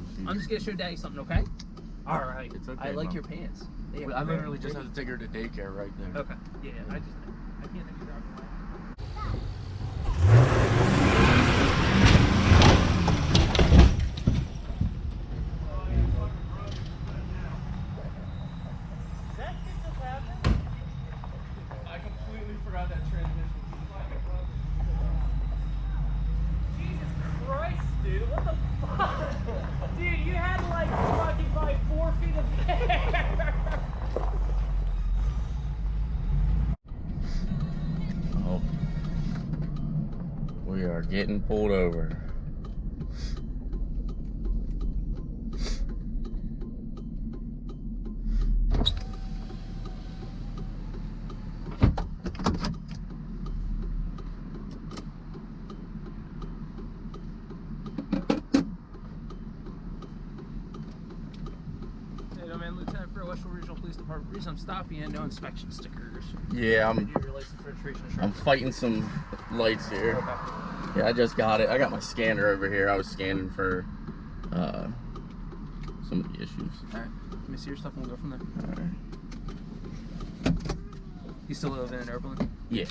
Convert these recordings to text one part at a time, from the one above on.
Sometimes. I'm just gonna show Daddy something, okay? All right. It's okay. I like Mom. your pants. I literally just have to take her to daycare right there. Okay. Yeah. I can't let you drive. I completely forgot that transmission. Jesus Christ, dude! What the fuck? Dude, you had like fucking probably 4 feet of air. Oh. We are getting pulled over. Lieutenant for Western Regional Police Department. The reason I'm stopping you, no inspection stickers. Yeah, Your license registration I'm fighting some lights here. Okay. Yeah, I just got it. I got my scanner over here. I was scanning for some of the issues. Alright. Let me see your stuff and we'll go from there. Alright. You still live in Oberlin? Yeah.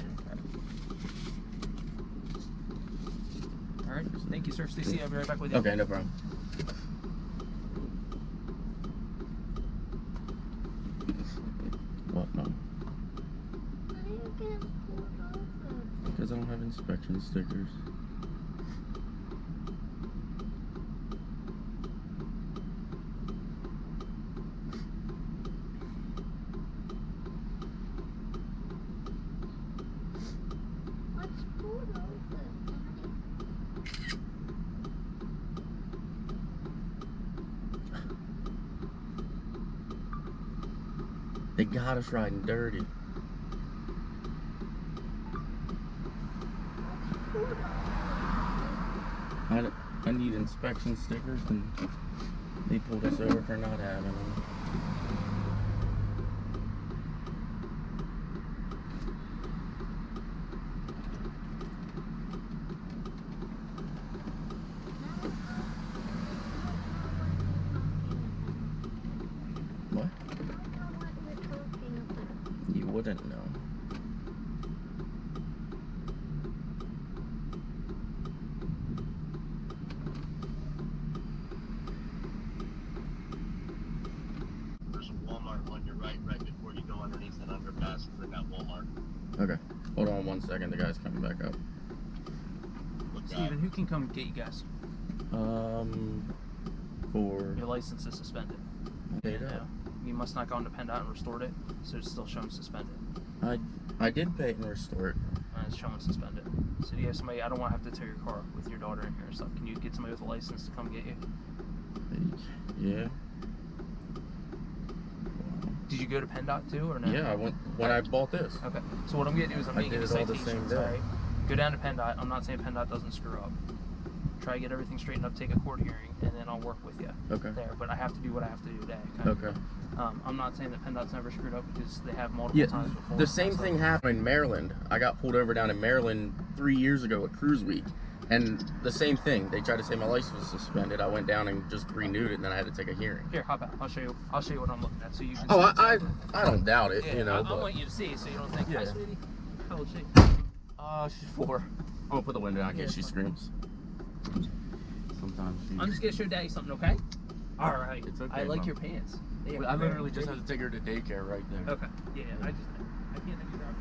Alright. Thank you, sir. Stay safe. I'll be right back with you. Okay, no problem. What, Mom? Why are you getting pulled over? Because I don't have inspection stickers. What's pulled over, They got us riding dirty. I need inspection stickers, and they pulled us over for not having them. What? I don't know what you're talking about. You wouldn't know. There's a Walmart on your right before you go underneath that underpass. Bring out Walmart. Okay. Hold on 1 second. The guy's coming back up. Look Steven, who can come get you guys? For Your license is suspended. PennDOT. You must not go into PennDOT and restored it, so it's still showing suspended. I did pay it and restore it. And it's showing suspended. So do you have somebody? I don't want to have to tow your car with your daughter in here and stuff. Can you get somebody with a license to come get you? Yeah. Did you go to PennDOT too, or no? Yeah, I went when I bought this. Okay. So what I'm gonna do is I'm gonna I give you did it all the citations. same day. Right? Go down to PennDOT. I'm not saying PennDOT doesn't screw up. Try to get everything straightened up. Take a court hearing, and then I'll work with you. Okay. There, but I have to do what I have to do today. Okay. I'm not saying that PennDOT's never screwed up because they have multiple Yeah, times before. the same thing happened in Maryland. I got pulled over down in Maryland 3 years ago at Cruise Week, and the same thing. They tried to say my license was suspended. I went down and just renewed it, and then I had to take a hearing. Here, hop out. I'll show you. I'll show you what I'm looking at, so you can. Oh, see I exactly. don't doubt it. Yeah, You know, I but want you to see, so you don't think, Yeah. hi, sweetie. How old is she? she's 4. I'm gonna put the window down in Yeah, case she fine. screams. Sometimes she. I'm just gonna show Daddy something, okay? All right. It's okay, I like Mom. your pants. I literally just have to take her to daycare right there. Okay. Yeah, I can't let you drive.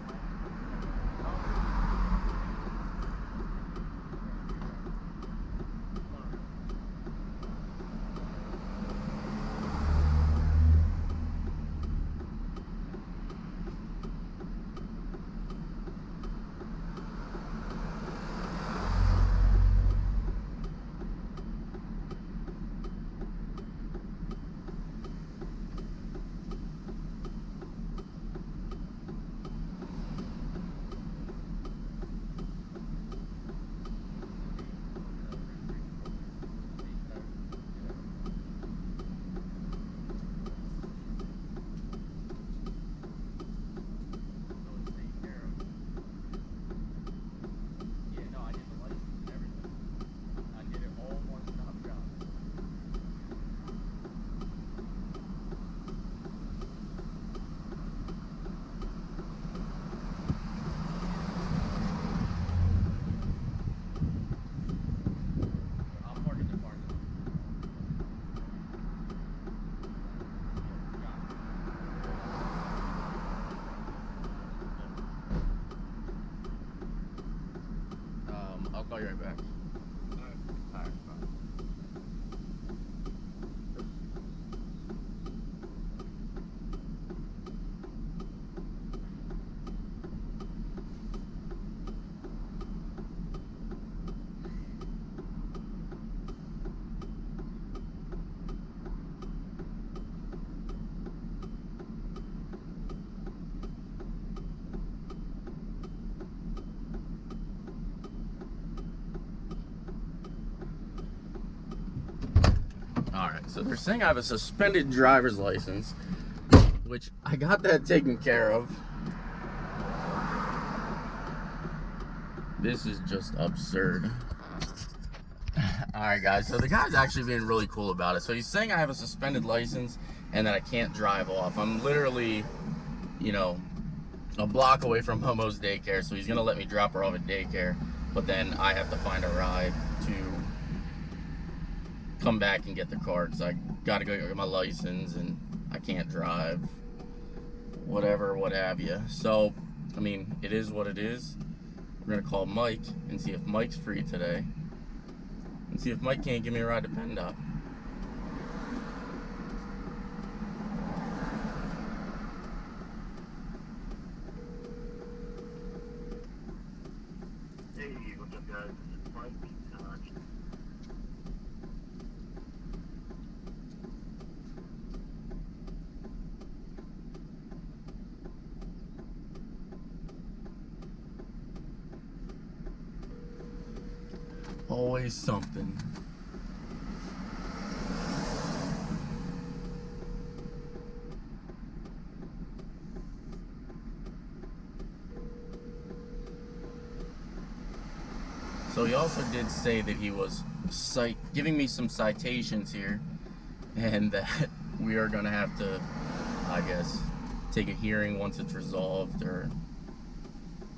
call you right back. All right, bye. Alright, so they're saying I have a suspended driver's license, which I got that taken care of. This is just absurd. Alright guys, so the guy's actually being really cool about it. So he's saying I have a suspended license and that I can't drive off. I'm literally, you know, a block away from Momo's daycare, so he's gonna let me drop her off at daycare, but then I have to find a ride to come back and get the car because I gotta go get my license and I can't drive, whatever, what have you. So, I mean, it is what it is. We're gonna call Mike and see if Mike's free today and see if Mike can't give me a ride to PennDOT. Hey, what's up, guys? This is Mike. Always something. So he also did say that he was giving me some citations here, and that we are gonna have to, I guess, take a hearing once it's resolved, or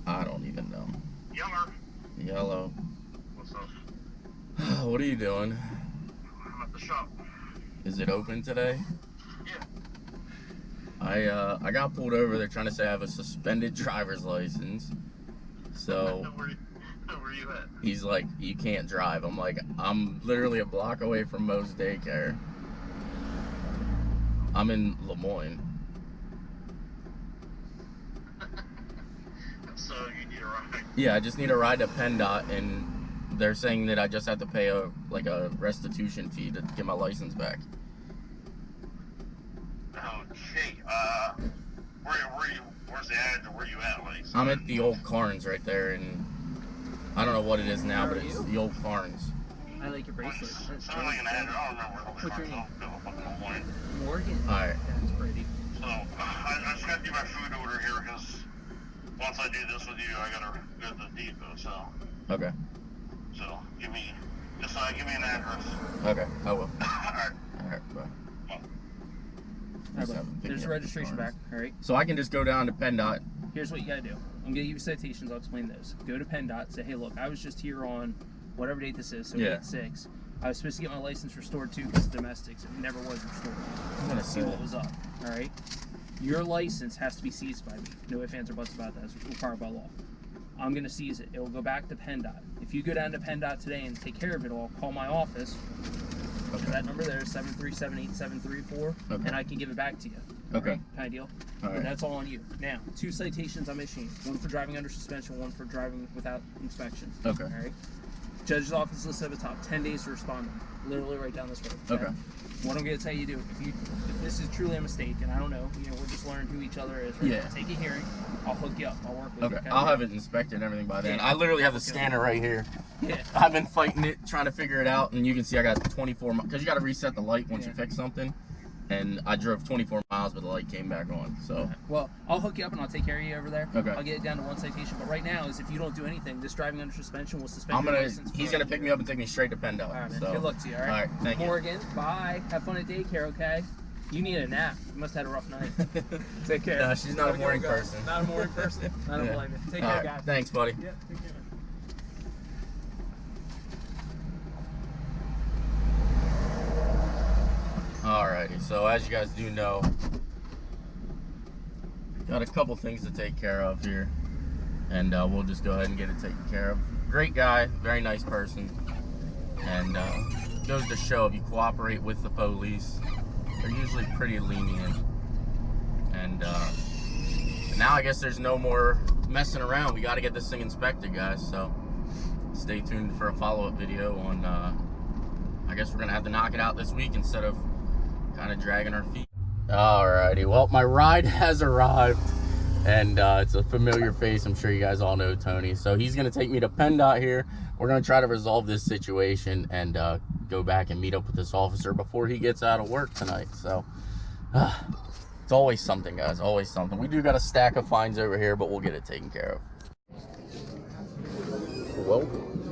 I don't even know. Yeller. Yellow. What's up? What are you doing? I'm at the shop. Is it open today? Yeah. I got pulled over. They're trying to say I have a suspended driver's license. So Where you at? he's like, you can't drive. I'm like, I'm literally a block away from Mo's daycare. I'm in Lemoyne. So you need a ride. Yeah, I just need a ride to PennDOT, and they're saying that I just have to pay a restitution fee to get my license back. Okay. Where's the address? Where you at, like? I'm at the old Carnes right there, and I don't know what it is now, Where but are it's you? the old Carnes. I like your bracelet. That's Something like an address. I don't remember where What's your name? name? Morgan. Alright. That's pretty. So I just got to do my food order here because once I do this with you, I gotta go to the depot. So Okay. give me an address. Okay, I will. Alright. Alright, bye. All right, bud. There's a registration back. All right. So I can just go down to PennDOT. Here's what you gotta do. I'm gonna give you citations. I'll explain those. Go to PennDOT. Say, hey, look, I was just here on whatever date this is. So Yeah. 8/6. I was supposed to get my license restored too because domestics. It never was restored. I'm gonna see what was up. All right. Your license has to be seized by me. No ifs, ands, or buts about that. It's required by law. I'm gonna seize it. It will go back to PennDOT. If you go down to PennDOT today and take care of it all, call my office. Okay. That number there is 7378734, Okay. and I can give it back to you. Okay. Kind of deal. All right. And that's all on you. Now, 2 citations I'm issuing. One for driving under suspension, one for driving without inspection. Okay. All right. Judge's office listed at the top. 10 days to respond. Literally right down this road. Okay. What I'm gonna tell you to do, if this is truly a mistake, and I don't know, we're just learning who each other is. Right? Yeah. Take a hearing. I'll hook you up. I'll work with you. Okay. I'll have it inspected and everything by then. Yeah. I literally have the Okay. scanner right here. Yeah. I've been fighting it, trying to figure it out, and you can see I got 24 miles, because you got to reset the light once you Yeah. fix something. And I drove 24 miles, but the light came back on. So, Well, I'll hook you up and I'll take care of you over there. Okay. I'll get it down to 1 citation. But right now, is if you don't do anything, this driving under suspension will suspend I'm your gonna. license. He's for gonna a pick year. me up and take me straight to PennDOT. All right, man. So. Good luck to you, all right? All right, thank you. Morgan, bye. Have fun at daycare, okay? You need a nap. You must have had a rough night. Take care. No, she's not a morning person. Not a morning person. I don't Yeah. blame you. Take All care, right, guys. thanks, buddy. Yeah, take care. Alrighty, so as you guys do know, got a couple things to take care of here, and we'll just go ahead and get it taken care of. great guy, very nice person, and goes to show if you cooperate with the police, they're usually pretty lenient. And now I guess there's no more messing around. We got to get this thing inspected, guys. So stay tuned for a follow-up video on. I guess we're gonna have to knock it out this week instead of kind of dragging our feet. Alrighty, well, my ride has arrived, and it's a familiar face. I'm sure you guys all know Tony. So he's gonna take me to PennDOT here. We're gonna try to resolve this situation and go back and meet up with this officer before he gets out of work tonight. So it's always something, guys, always something. We do got a stack of fines over here, but we'll get it taken care of. Well,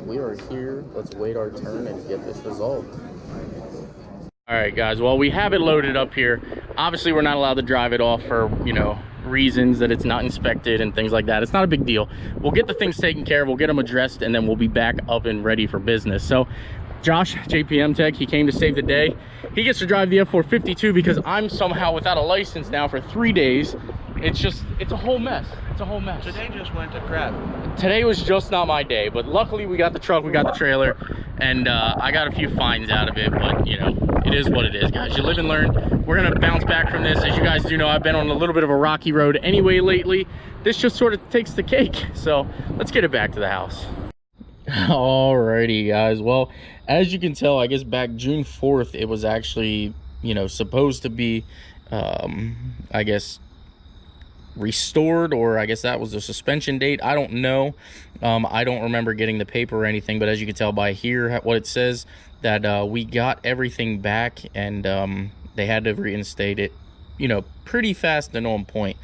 we are here. Let's wait our turn and get this resolved. All right, guys, well, we have it loaded up here. Obviously, we're not allowed to drive it off for, you know, reasons that it's not inspected and things like that. It's not a big deal. We'll get the things taken care of, we'll get them addressed, and then we'll be back up and ready for business. So Josh, JPM Tech, he came to save the day. He gets to drive the F452 because I'm somehow without a license now for 3 days. It's a whole mess. It's a whole mess. Today just went to crap. Today was just not my day, but luckily we got the truck, we got the trailer, and I got a few fines out of it, but you know, it is what it is, guys. You live and learn. We're gonna bounce back from this. As you guys do know, I've been on a little bit of a rocky road anyway lately. This just sort of takes the cake. So let's get it back to the house. Alrighty, guys, well, as you can tell, I guess back June 4th it was actually, you know, supposed to be I guess restored, or I guess that was a suspension date. I don't know. I don't remember getting the paper or anything, but as you can tell by here what it says, that we got everything back, and they had to reinstate it, you know, pretty fast and on point.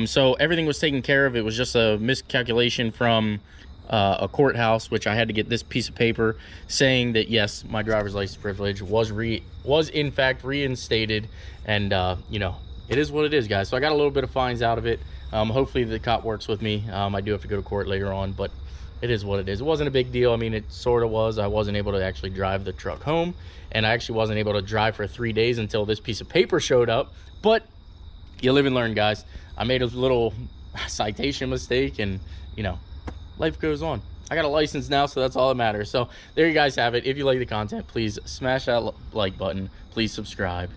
So everything was taken care of. It was just a miscalculation from a courthouse, which I had to get this piece of paper saying that yes, my driver's license privilege was in fact reinstated, and you know, it is what it is, guys. So I got a little bit of fines out of it. Hopefully the cop works with me. I do have to go to court later on, but it is what it is. It wasn't a big deal. I mean, it sort of was. I wasn't able to actually drive the truck home, and I actually wasn't able to drive for 3 days until this piece of paper showed up. But you live and learn, guys. I made a little citation mistake, and you know, life goes on. I got a license now, so that's all that matters. So there you guys have it. If you like the content, please smash that like button. Please subscribe.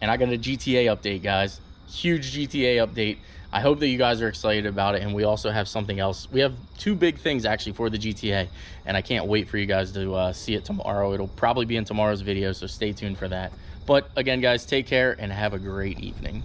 And I got a GTA update, guys. Huge GTA update. I hope that you guys are excited about it. And we also have something else. We have 2 big things actually for the GTA, and I can't wait for you guys to see it tomorrow. It'll probably be in tomorrow's video, so stay tuned for that. But again, guys, take care and have a great evening.